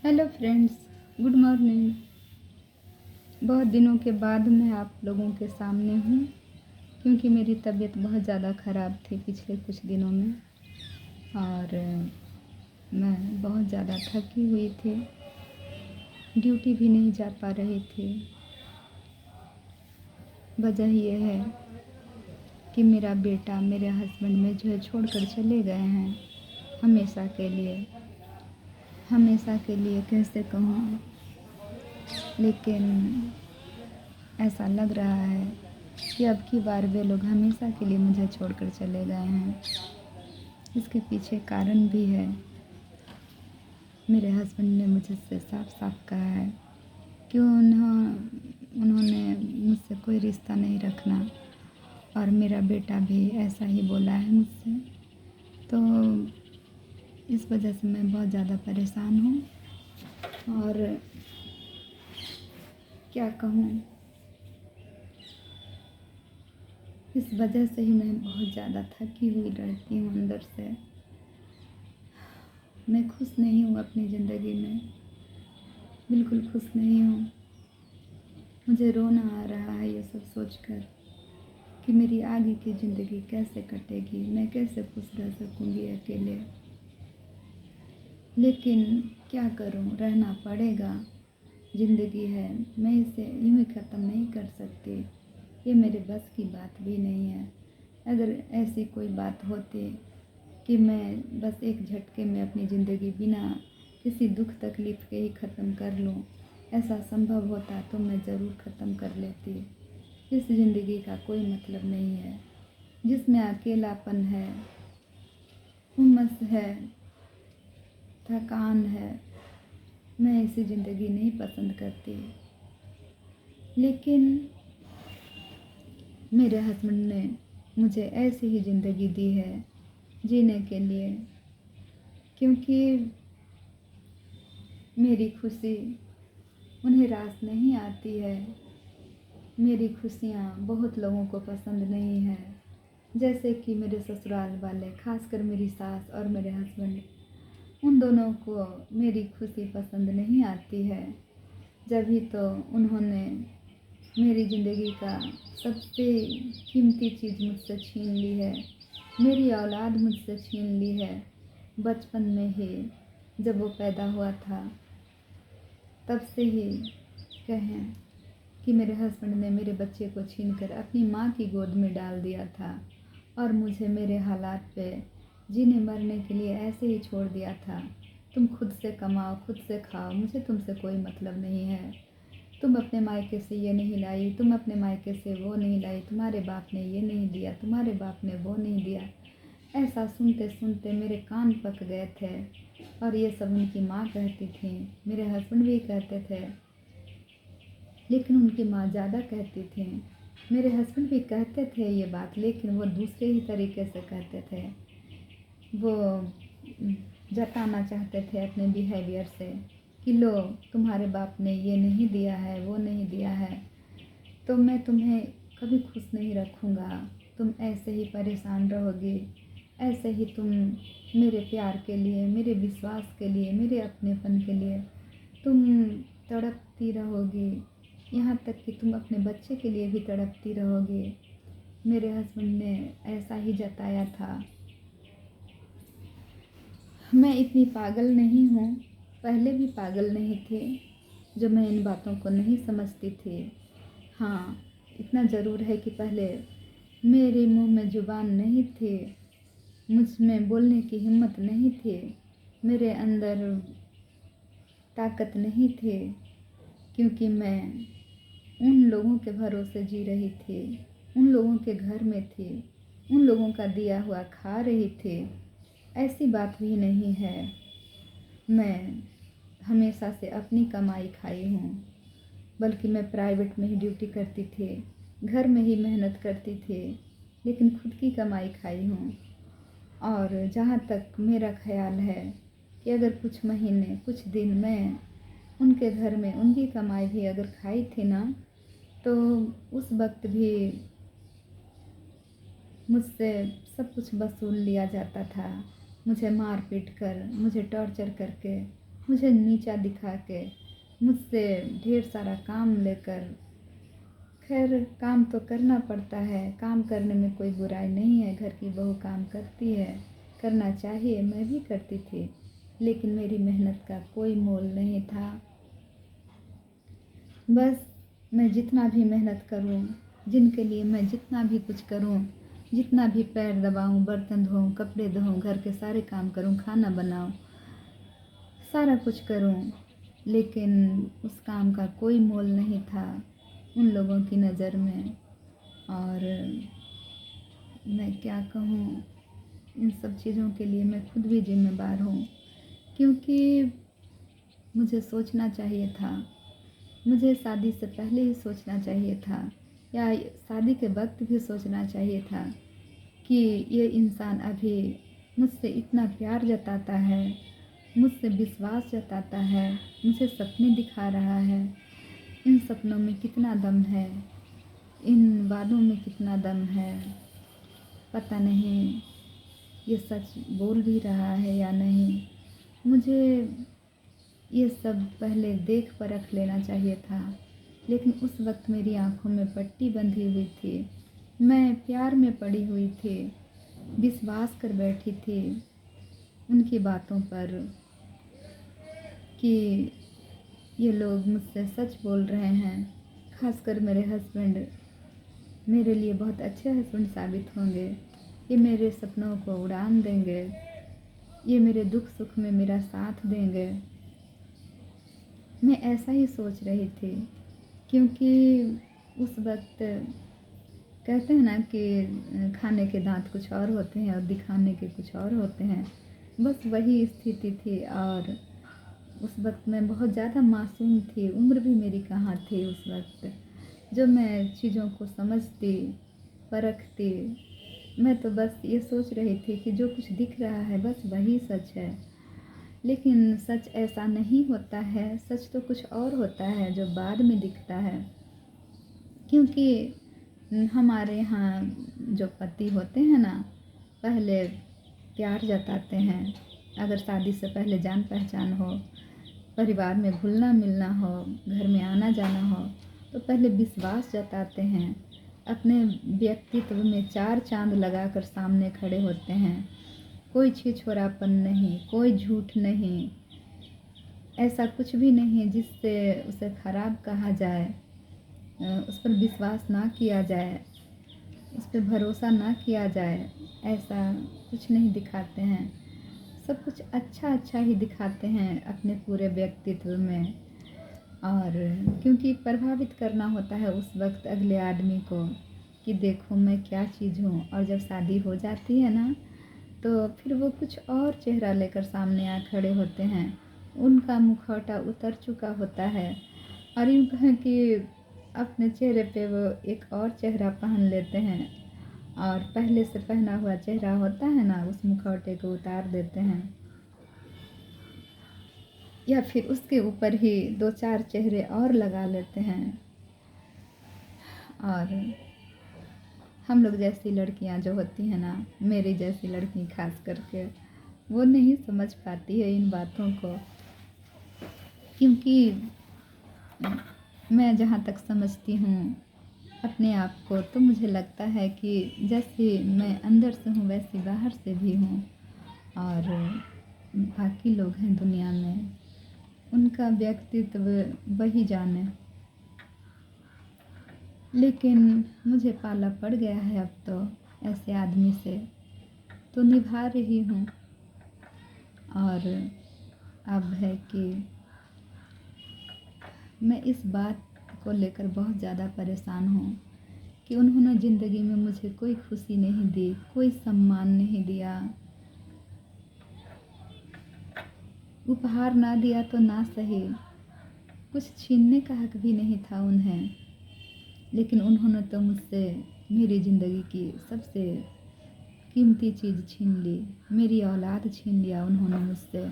Hello friends, good morning. बहुत दिनों के बाद मैं आप लोगों के सामने हूँ क्योंकि मेरी तबीयत बहुत ज़्यादा ख़राब थी पिछले कुछ दिनों में और मैं बहुत ज़्यादा थकी हुई थी। ड्यूटी भी नहीं जा पा रही थी। वजह यह है कि मेरा बेटा मेरे हस्बैंड मुझे छोड़कर चले गए हैं हमेशा के लिए। हमेशा के लिए कैसे कहूँ, लेकिन ऐसा लग रहा है कि अब की बार वे लोग हमेशा के लिए मुझे छोड़कर चले गए हैं। इसके पीछे कारण भी है। मेरे हस्बैंड ने मुझसे साफ साफ कहा है कि उन्होंने मुझसे कोई रिश्ता नहीं रखना, और मेरा बेटा भी ऐसा ही बोला है मुझसे। तो इस वजह से मैं बहुत ज़्यादा परेशान हूँ और क्या कहूँ, इस वजह से ही मैं बहुत ज़्यादा थकी हुई रहती हूँ अंदर से। मैं खुश नहीं हूँ अपनी ज़िंदगी में, बिल्कुल खुश नहीं हूँ। मुझे रोना आ रहा है ये सब सोचकर कि मेरी आगे की ज़िंदगी कैसे कटेगी, मैं कैसे खुश रह सकूँगी अकेले। लेकिन क्या करूँ, रहना पड़ेगा। ज़िंदगी है, मैं इसे यूँ ही ख़त्म नहीं कर सकती। ये मेरे बस की बात भी नहीं है। अगर ऐसी कोई बात होती कि मैं बस एक झटके में अपनी ज़िंदगी बिना किसी दुख तकलीफ़ के ही ख़त्म कर लूँ, ऐसा संभव होता तो मैं ज़रूर ख़त्म कर लेती। इस ज़िंदगी का कोई मतलब नहीं है जिसमें अकेलापन है, उमस है, थकान है। मैं ऐसी ज़िंदगी नहीं पसंद करती। लेकिन मेरे हस्बैंड ने मुझे ऐसी ही ज़िंदगी दी है जीने के लिए, क्योंकि मेरी खुशी उन्हें रास नहीं आती है। मेरी खुशियाँ बहुत लोगों को पसंद नहीं है, जैसे कि मेरे ससुराल वाले, खासकर मेरी सास और मेरे हस्बैंड। उन दोनों को मेरी खुशी पसंद नहीं आती है। जब ही तो उन्होंने मेरी ज़िंदगी का सबसे कीमती चीज़ मुझसे छीन ली है। मेरी औलाद मुझसे छीन ली है। बचपन में ही जब वो पैदा हुआ था तब से ही कहें कि मेरे हस्बैंड ने मेरे बच्चे को छीनकर अपनी माँ की गोद में डाल दिया था और मुझे मेरे हालात पे जीने मरने के लिए ऐसे ही छोड़ दिया था। तुम खुद से कमाओ, खुद से खाओ, मुझे तुमसे कोई मतलब नहीं है। तुम अपने मायके से ये नहीं लाई, तुम अपने मायके से वो नहीं लाई, तुम्हारे बाप ने ये नहीं दिया, तुम्हारे बाप ने वो नहीं दिया। ऐसा सुनते सुनते मेरे कान पक गए थे। और ये सब उनकी माँ कहती थी, मेरे हस्बैंड भी कहते थे, लेकिन उनकी माँ ज़्यादा कहती थी। मेरे हस्बैंड भी कहते थे ये बात, लेकिन वो दूसरे ही तरीके से कहते थे। वो जताना चाहते थे अपने बिहेवियर से कि लो, तुम्हारे बाप ने ये नहीं दिया है, वो नहीं दिया है, तो मैं तुम्हें कभी खुश नहीं रखूँगा। तुम ऐसे ही परेशान रहोगी, ऐसे ही तुम मेरे प्यार के लिए, मेरे विश्वास के लिए, मेरे अपनेपन के लिए तुम तड़पती रहोगी। यहाँ तक कि तुम अपने बच्चे के लिए भी तड़पती रहोगी। मेरे हस्बैंड ने ऐसा ही जताया था। मैं इतनी पागल नहीं हूँ, पहले भी पागल नहीं थी जो मैं इन बातों को नहीं समझती थी। हाँ, इतना ज़रूर है कि पहले मेरे मुंह में ज़ुबान नहीं थी, मुझ में बोलने की हिम्मत नहीं थी, मेरे अंदर ताकत नहीं थी, क्योंकि मैं उन लोगों के भरोसे जी रही थी, उन लोगों के घर में थी, उन लोगों का दिया हुआ खा रही थी। ऐसी बात भी नहीं है। मैं हमेशा से अपनी कमाई खाई हूँ, बल्कि मैं प्राइवेट में ही ड्यूटी करती थी, घर में ही मेहनत करती थी, लेकिन खुद की कमाई खाई हूँ। और जहाँ तक मेरा ख्याल है कि अगर कुछ महीने, कुछ दिन मैं उनके घर में उनकी कमाई भी अगर खाई थी ना, तो उस वक्त भी मुझसे सब कुछ वसूल लिया जाता था। मुझे मार पीट कर, मुझे टॉर्चर करके मुझे नीचा दिखा के, मुझसे ढेर सारा काम लेकर। खैर, काम तो करना पड़ता है, काम करने में कोई बुराई नहीं है, घर की बहू काम करती है, करना चाहिए, मैं भी करती थी। लेकिन मेरी मेहनत का कोई मोल नहीं था। बस मैं जितना भी मेहनत करूं, जिनके लिए मैं जितना भी कुछ करूं, जितना भी पैर दबाऊं, बर्तन धोऊं, कपड़े धोऊं, घर के सारे काम करूं, खाना बनाऊं, सारा कुछ करूं, लेकिन उस काम का कोई मोल नहीं था उन लोगों की नज़र में। और मैं क्या कहूँ, इन सब चीज़ों के लिए मैं खुद भी जिम्मेदार हूँ। क्योंकि मुझे सोचना चाहिए था, मुझे शादी से पहले ही सोचना चाहिए था, या शादी के वक्त भी सोचना चाहिए था कि ये इंसान अभी मुझसे इतना प्यार जताता है, मुझसे विश्वास जताता है, मुझे सपने दिखा रहा है। इन सपनों में कितना दम है, इन वादों में कितना दम है, पता नहीं ये सच बोल भी रहा है या नहीं। मुझे ये सब पहले देख परख लेना चाहिए था, लेकिन उस वक्त मेरी आंखों में पट्टी बंधी हुई थी। मैं प्यार में पड़ी हुई थी, विश्वास कर बैठी थी उनकी बातों पर कि ये लोग मुझसे सच बोल रहे हैं। खासकर मेरे हस्बैंड मेरे लिए बहुत अच्छे हस्बैंड साबित होंगे, ये मेरे सपनों को उड़ान देंगे, ये मेरे दुख सुख में मेरा साथ देंगे। मैं ऐसा ही सोच रही थी, क्योंकि उस वक्त कहते हैं ना कि खाने के दांत कुछ और होते हैं और दिखाने के कुछ और होते हैं। बस वही स्थिति थी। और उस वक्त मैं बहुत ज़्यादा मासूम थी, उम्र भी मेरी कहाँ थी उस वक्त जो मैं चीज़ों को समझती, परखती। मैं तो बस ये सोच रही थी कि जो कुछ दिख रहा है बस वही सच है। लेकिन सच ऐसा नहीं होता है, सच तो कुछ और होता है जो बाद में दिखता है। क्योंकि हमारे यहाँ जो पति होते हैं ना, पहले प्यार जताते हैं। अगर शादी से पहले जान पहचान हो, परिवार में घुलना मिलना हो, घर में आना जाना हो, तो पहले विश्वास जताते हैं, अपने व्यक्तित्व में 4 चांद लगाकर सामने खड़े होते हैं। कोई छिछोरापन नहीं, कोई झूठ नहीं, ऐसा कुछ भी नहीं जिससे उसे खराब कहा जाए, उस पर विश्वास ना किया जाए, उस पर भरोसा ना किया जाए। ऐसा कुछ नहीं दिखाते हैं, सब कुछ अच्छा अच्छा ही दिखाते हैं अपने पूरे व्यक्तित्व में। और क्योंकि प्रभावित करना होता है उस वक्त अगले आदमी को कि देखो मैं क्या चीज़ हूँ। और जब शादी हो जाती है ना, तो फिर वो कुछ और चेहरा लेकर सामने आ खड़े होते हैं। उनका मुखौटा उतर चुका होता है, और यूँ कहें कि अपने चेहरे पे वो एक और चेहरा पहन लेते हैं, और पहले से पहना हुआ चेहरा होता है ना, उस मुखौटे को उतार देते हैं, या फिर उसके ऊपर ही 2-4 चेहरे और लगा लेते हैं। और हम लोग जैसी लड़कियां जो होती हैं ना, मेरी जैसी लड़की खास करके, वो नहीं समझ पाती है इन बातों को। क्योंकि मैं जहाँ तक समझती हूँ अपने आप को, तो मुझे लगता है कि जैसे मैं अंदर से हूँ वैसी बाहर से भी हूँ। और बाकी लोग हैं दुनिया में, उनका व्यक्तित्व वही जाने। लेकिन मुझे पाला पड़ गया है अब तो ऐसे आदमी से, तो निभा रही हूँ। और अब है कि मैं इस बात को लेकर बहुत ज़्यादा परेशान हूँ कि उन्होंने ज़िंदगी में मुझे कोई खुशी नहीं दी, कोई सम्मान नहीं दिया, उपहार ना दिया तो ना सही, कुछ छीनने का हक भी नहीं था उन्हें। लेकिन उन्होंने तो मुझसे मेरी ज़िंदगी की सबसे कीमती चीज़ छीन ली, मेरी औलाद छीन लिया उन्होंने मुझसे।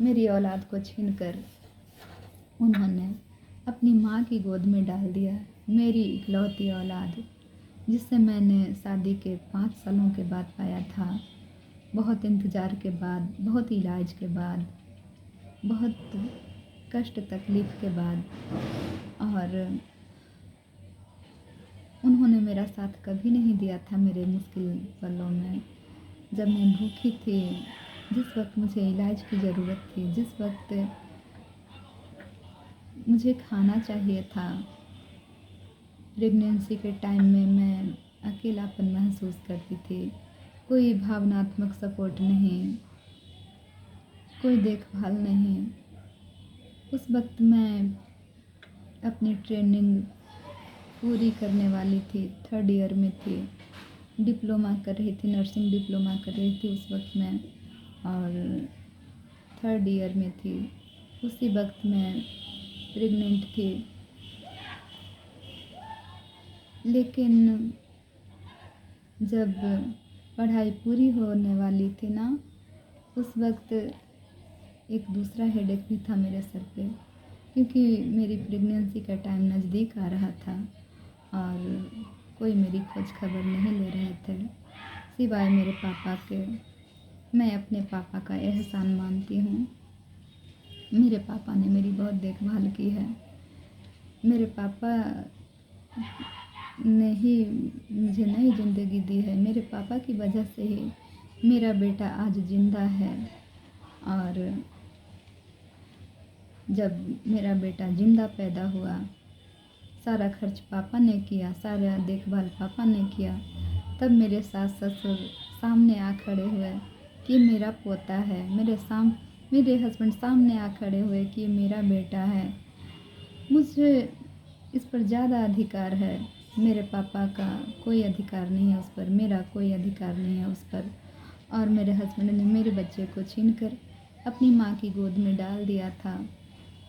मेरी औलाद को छीनकर उन्होंने अपनी माँ की गोद में डाल दिया, मेरी इकलौती औलाद, जिसे मैंने शादी के 5 सालों के बाद पाया था। बहुत इंतज़ार के बाद, बहुत इलाज के बाद, बहुत कष्ट तकलीफ़ के बाद, और उन्होंने मेरा साथ कभी नहीं दिया था मेरे मुश्किल पलों में। जब मैं भूखी थी, जिस वक़्त मुझे इलाज की ज़रूरत थी, जिस वक़्त मुझे खाना चाहिए था, प्रेगनेंसी के टाइम में मैं अकेलापन महसूस करती थी। कोई भावनात्मक सपोर्ट नहीं, कोई देखभाल नहीं। उस वक़्त मैं अपनी ट्रेनिंग पूरी करने वाली थी, 3rd ईयर में थी, डिप्लोमा कर रही थी, नर्सिंग डिप्लोमा कर रही थी उस वक़्त मैं, और 3rd ईयर में थी। उसी वक़्त मैं प्रेग्नेंट थी। लेकिन जब पढ़ाई पूरी होने वाली थी ना, उस वक़्त एक दूसरा हेडेक भी था मेरे सर पे, क्योंकि मेरी प्रेगनेंसी का टाइम नज़दीक आ रहा था और कोई मेरी खोज खबर नहीं ले रहे थे सिवाय मेरे पापा के। मैं अपने पापा का एहसान मानती हूँ। मेरे पापा ने मेरी बहुत देखभाल की है। मेरे पापा ने ही मुझे नई ज़िंदगी दी है। मेरे पापा की वजह से ही मेरा बेटा आज ज़िंदा है, और जब मेरा बेटा ज़िंदा पैदा हुआ, सारा खर्च पापा ने किया, सारा देखभाल पापा ने किया। तब मेरे सास ससुर सामने आ खड़े हुए कि मेरा पोता है। मेरे हस्बैंड सामने आ खड़े हुए कि मेरा बेटा है। मुझे इस पर ज़्यादा अधिकार है। मेरे पापा का कोई अधिकार नहीं है उस पर, मेरा कोई अधिकार नहीं है उस पर। और मेरे हस्बैंड ने मेरे बच्चे को छीनकर अपनी माँ की गोद में डाल दिया था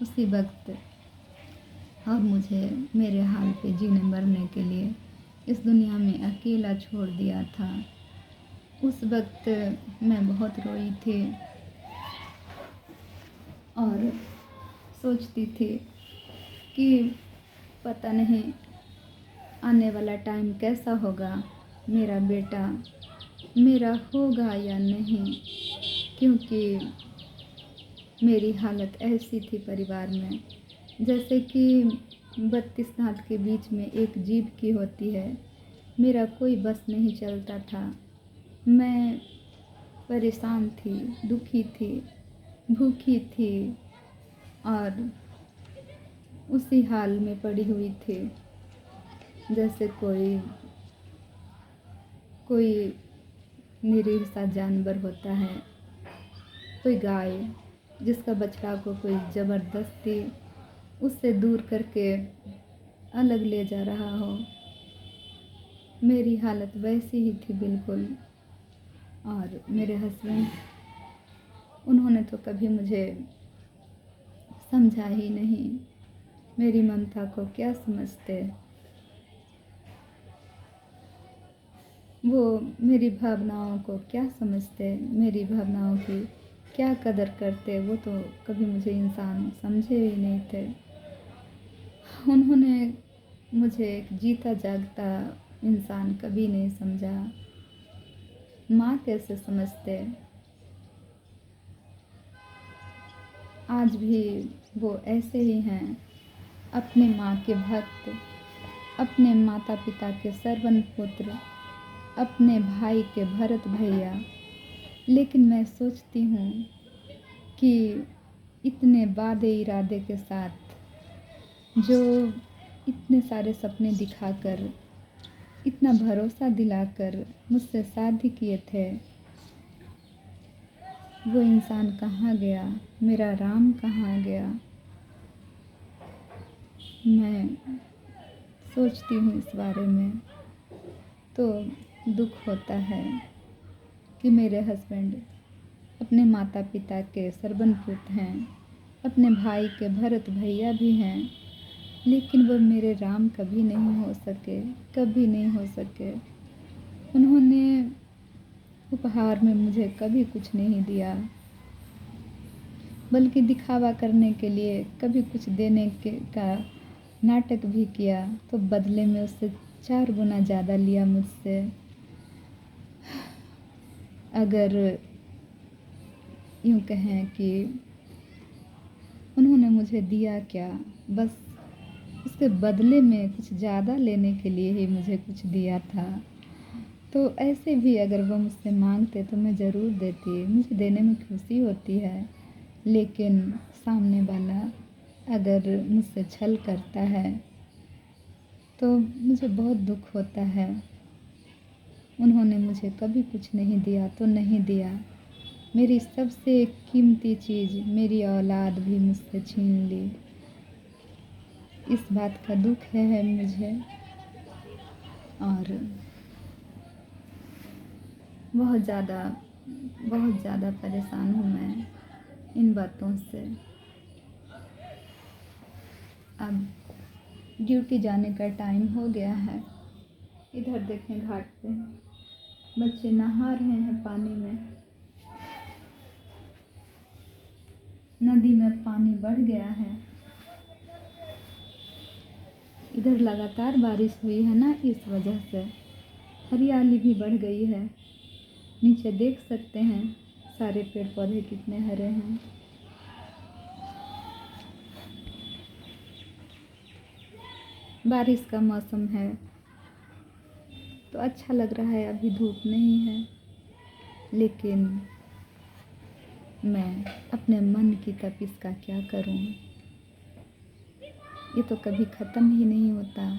उसी वक्त, और मुझे मेरे हाल पे जीने मरने के लिए इस दुनिया में अकेला छोड़ दिया था। उस वक्त मैं बहुत रोई थी और सोचती थी कि पता नहीं आने वाला टाइम कैसा होगा, मेरा बेटा मेरा होगा या नहीं, क्योंकि मेरी हालत ऐसी थी परिवार में जैसे कि 32 दांत के बीच में एक जीभ की होती है। मेरा कोई बस नहीं चलता था। मैं परेशान थी, दुखी थी, भूखी थी और उसी हाल में पड़ी हुई थी जैसे कोई निरीह सा जानवर होता है, कोई गाय जिसका बछड़ा को कोई ज़बरदस्ती उससे दूर करके अलग ले जा रहा हो। मेरी हालत वैसी ही थी बिल्कुल। और मेरे हस्बैंड, उन्होंने तो कभी मुझे समझा ही नहीं। मेरी ममता को क्या समझते, वो मेरी भावनाओं को क्या समझते, मेरी भावनाओं की क्या कदर करते। वो तो कभी मुझे इंसान समझे ही नहीं थे। उन्होंने मुझे एक जीता जागता इंसान कभी नहीं समझा। माँ कैसे समझते। आज भी वो ऐसे ही हैं, अपने माँ के भक्त, अपने माता पिता के सरवन पुत्र, अपने भाई के भरत भैया। लेकिन मैं सोचती हूँ कि इतने वादे इरादे के साथ जो इतने सारे सपने दिखाकर, इतना भरोसा दिलाकर मुझसे शादी किए थे, वो इंसान कहाँ गया, मेरा राम कहाँ गया। मैं सोचती हूँ इस बारे में तो दुख होता है कि मेरे हस्बैंड अपने माता पिता के सरवन पुत्र हैं, अपने भाई के भरत भैया भी हैं, लेकिन वो मेरे राम कभी नहीं हो सके, कभी नहीं हो सके। उन्होंने उपहार में मुझे कभी कुछ नहीं दिया, बल्कि दिखावा करने के लिए कभी कुछ देने का नाटक भी किया, तो बदले में उससे 4 गुना ज़्यादा लिया मुझसे। अगर यूँ कहें कि मुझे दिया क्या, बस उसके बदले में कुछ ज़्यादा लेने के लिए ही मुझे कुछ दिया था। तो ऐसे भी अगर वो मुझसे माँगते तो मैं ज़रूर देती, मुझे देने में खुशी होती है। लेकिन सामने वाला अगर मुझसे छल करता है तो मुझे बहुत दुःख होता है। उन्होंने मुझे कभी कुछ नहीं दिया तो नहीं दिया, मेरी सबसे कीमती चीज़ मेरी औलाद भी मुझसे छीन ली। इस बात का दुःख है मुझे और बहुत ज़्यादा परेशान हूँ मैं इन बातों से। अब ड्यूटी जाने का टाइम हो गया है। इधर देखें घाट पे बच्चे नहा रहे हैं पानी में। नदी में पानी बढ़ गया है। इधर लगातार बारिश हुई है ना, इस वजह से हरियाली भी बढ़ गई है। नीचे देख सकते हैं सारे पेड़ पौधे कितने हरे हैं। बारिश का मौसम है तो अच्छा लग रहा है, अभी धूप नहीं है। लेकिन मैं अपने मन की तपिश का क्या करूं, ये तो कभी ख़त्म ही नहीं होता।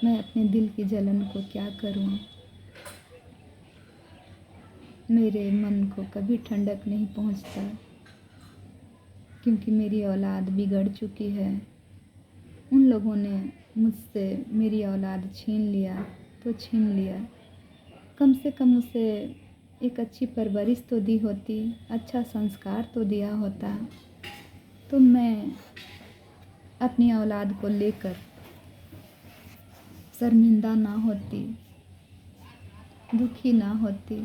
मैं अपने दिल की जलन को क्या करूं, मेरे मन को कभी ठंडक नहीं पहुंचता, क्योंकि मेरी औलाद बिगड़ चुकी है। उन लोगों ने मुझसे मेरी औलाद छीन लिया तो छीन लिया, कम से कम उसे एक अच्छी परवरिश तो दी होती, अच्छा संस्कार तो दिया होता, तो मैं अपनी औलाद को लेकर शर्मिंदा ना होती, दुखी ना होती।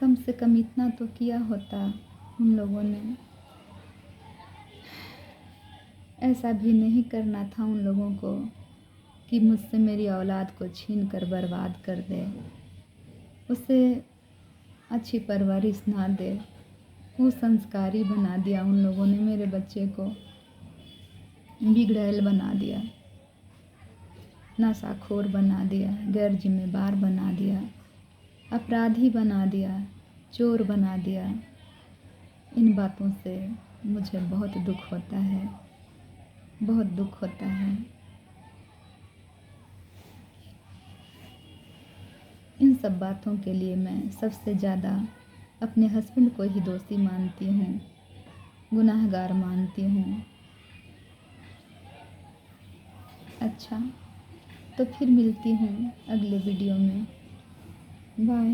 कम से कम इतना तो किया होता उन लोगों ने। ऐसा भी नहीं करना था उन लोगों को कि मुझसे मेरी औलाद को छीन कर बर्बाद कर दे, उसे अच्छी परवरिश ना दे। कुसंस्कारी बना दिया उन लोगों ने, मेरे बच्चे को बिगड़ैल बना दिया, नशाखोर बना दिया, गैर जिम्मेदार बना दिया, अपराधी बना दिया, चोर बना दिया। इन बातों से मुझे बहुत दुःख होता है, बहुत दुःख होता है। इन सब बातों के लिए मैं सबसे ज़्यादा अपने हस्बैंड को ही दोषी मानती हूँ, गुनाहगार मानती हूँ। अच्छा, तो फिर मिलती हूँ अगले वीडियो में। बाय।